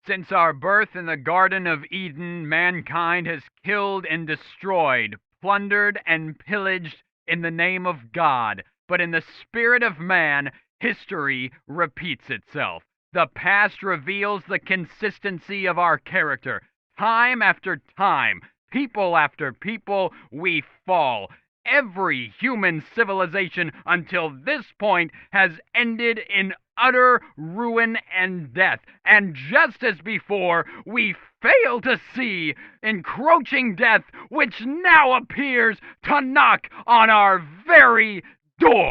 Since our birth in the Garden of Eden, mankind has killed and destroyed, plundered and pillaged in the name of God. But in the spirit of man, history repeats itself. The past reveals the consistency of our character. Time after time, people after people, we fall. Every human civilization until this point has ended in utter ruin and death. And just as before, we fail to see encroaching death, which now appears to knock on our very door.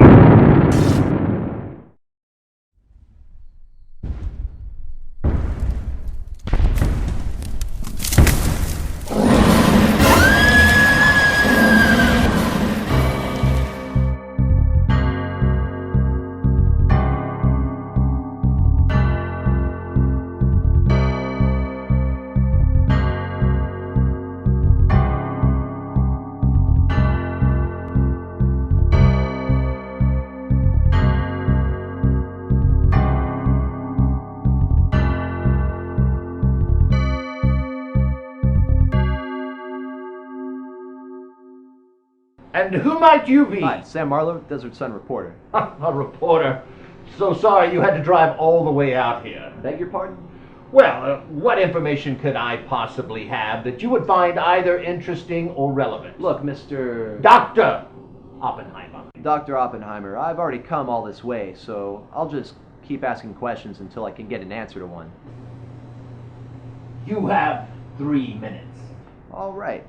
And who might you be? Hi, Sam Marlowe, Desert Sun reporter. A reporter. So sorry you had to drive all the way out here. Beg your pardon? Well, what information could I possibly have that you would find either interesting or relevant? Look, Mr. Dr. Oppenheimer. Dr. Oppenheimer, I've already come all this way, so I'll just keep asking questions until I can get an answer to one. You have 3 minutes. All right.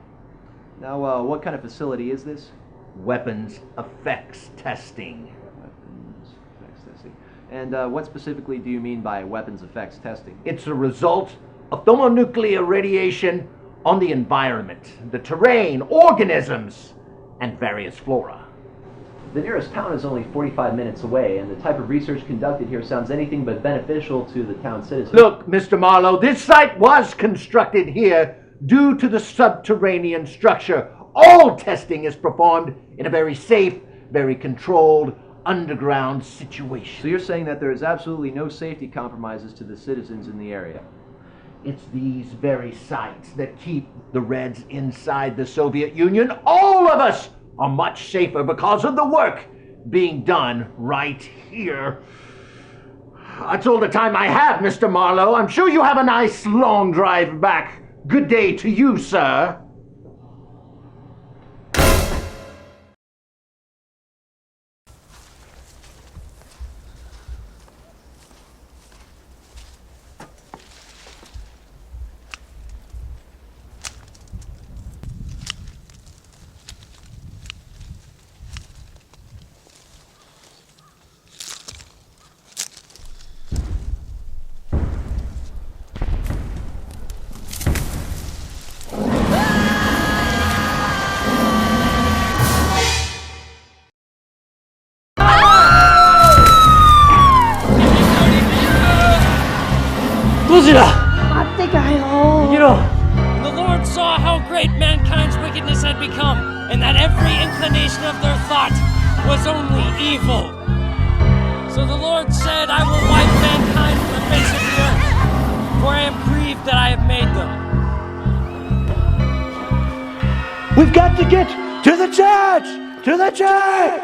Now, what kind of facility is this? Weapons effects testing. Weapons effects testing. And what specifically do you mean by weapons effects testing? It's a result of thermonuclear radiation on the environment, the terrain, organisms, and various flora. The nearest town is only 45 minutes away, and the type of research conducted here sounds anything but beneficial to the town's citizens. Look, Mr. Marlowe, this site was constructed here due to the subterranean structure. All testing is performed in a very safe, very controlled, underground situation. So you're saying that there is absolutely no safety compromises to the citizens in the area? It's these very sites that keep the Reds inside the Soviet Union. All of us are much safer because of the work being done right here. That's all the time I have, Mr. Marlowe. I'm sure you have a nice long drive back. Good day to you, sir. The Lord saw how great mankind's wickedness had become, and that every inclination of their thought was only evil. So the Lord said, I will wipe mankind from the face of the earth, for I am grieved that I have made them. We've got to get to the church! To the church!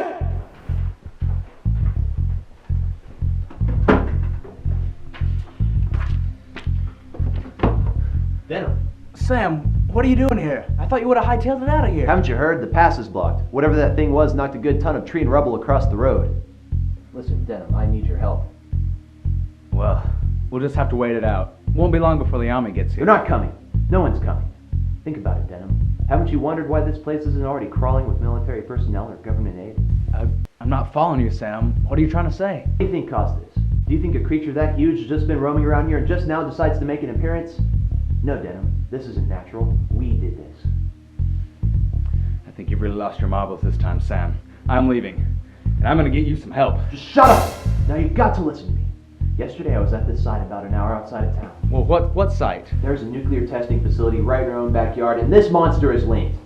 Denim. Sam, what are you doing here? I thought you would have hightailed it out of here. Haven't you heard? The pass is blocked. Whatever that thing was knocked a good ton of tree and rubble across the road. Listen, Denim, I need your help. Well, we'll just have to wait it out. Won't be long before the army gets here. They're not coming. No one's coming. Think about it, Denim. Haven't you wondered why this place isn't already crawling with military personnel or government aid? I'm not following you, Sam. What are you trying to say? What do you think caused this? Do you think a creature that huge has just been roaming around here and just now decides to make an appearance? No, Denim. This isn't natural. We did this. I think you've really lost your marbles this time, Sam. I'm leaving, and I'm gonna get you some help. Just shut up! Now you've got to listen to me. Yesterday I was at this site about an hour outside of town. Well, what site? There's a nuclear testing facility right in our own backyard, and this monster is linked.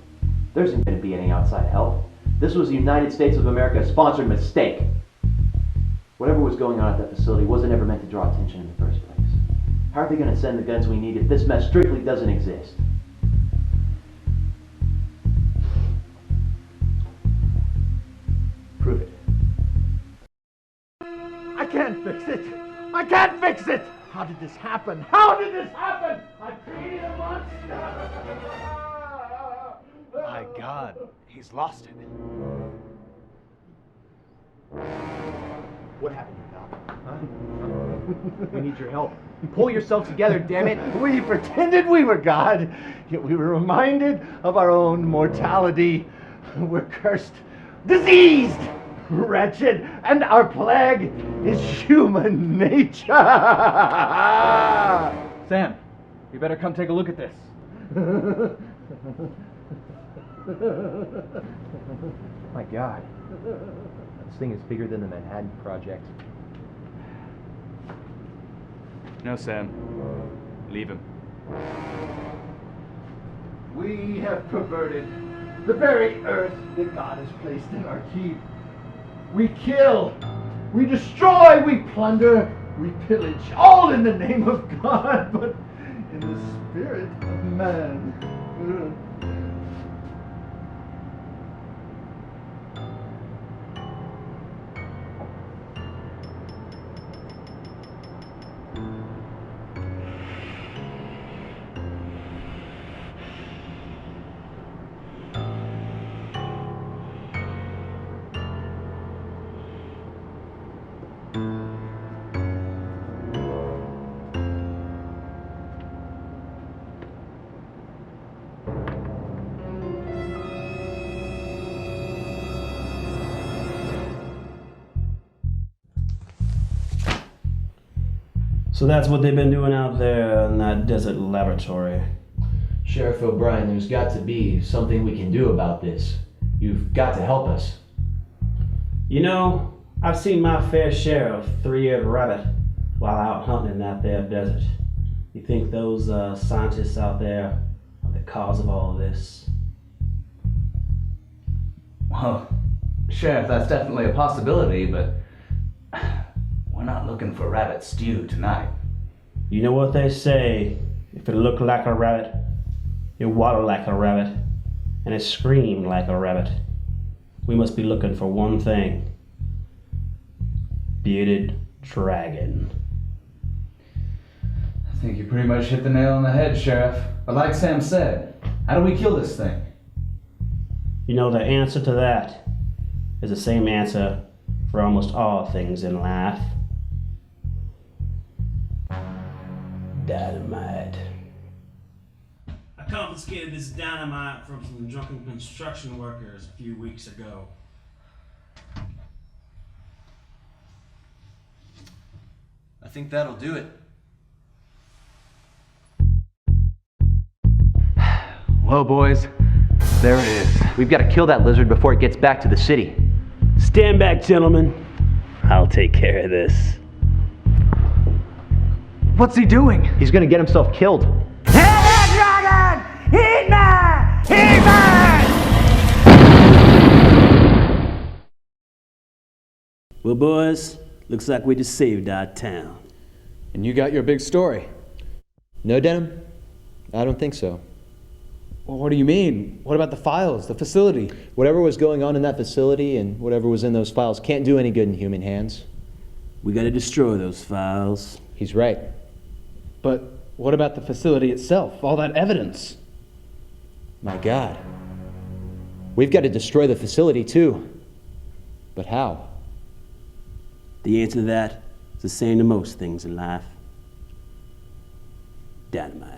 There isn't going to be any outside help. This was a United States of America sponsored mistake. Whatever was going on at that facility wasn't ever meant to draw attention in the first place. How are they going to send the guns we need if this mess strictly doesn't exist? Prove it. I can't fix it! I can't fix it! How did this happen? How did this happen? I created a monster! My God, he's lost it. What happened, Doc? Huh? We need your help. Pull yourself together, damn it! We pretended we were God, yet we were reminded of our own mortality. We're cursed, diseased, wretched, and our plague is human nature. Sam, you better come take a look at this. My God. This thing is bigger than the Manhattan Project. No, Sam. Leave him. We have perverted the very earth that God has placed in our keep. We kill, we destroy, we plunder, we pillage, all in the name of God, but in the spirit of man. So that's what they've been doing out there in that desert laboratory. Sheriff O'Brien, there's got to be something we can do about this. You've got to help us. You know, I've seen my fair share of three-eared rabbit while out hunting in that there desert. You think those scientists out there are the cause of all of this? Well, Sheriff, that's definitely a possibility, but we're not looking for rabbit stew tonight. You know what they say, if it looked like a rabbit, it waddled like a rabbit, and it screamed like a rabbit. We must be looking for one thing. Bearded dragon. I think you pretty much hit the nail on the head, Sheriff. But like Sam said, how do we kill this thing? You know, the answer to that is the same answer for almost all things in life. Dynamite. I confiscated this dynamite from some drunken construction workers a few weeks ago. I think that'll do it. Well, boys, there it is. We've got to kill that lizard before it gets back to the city. Stand back, gentlemen. I'll take care of this. What's he doing? He's going to get himself killed. Well, boys, looks like we just saved our town. And you got your big story. No, Denham? I don't think so. Well, what do you mean? What about the files, the facility? Whatever was going on in that facility and whatever was in those files can't do any good in human hands. We gotta destroy those files. He's right. But what about the facility itself? All that evidence? My God. We've got to destroy the facility too. But how? The answer to that is the same to most things in life. Dynamite.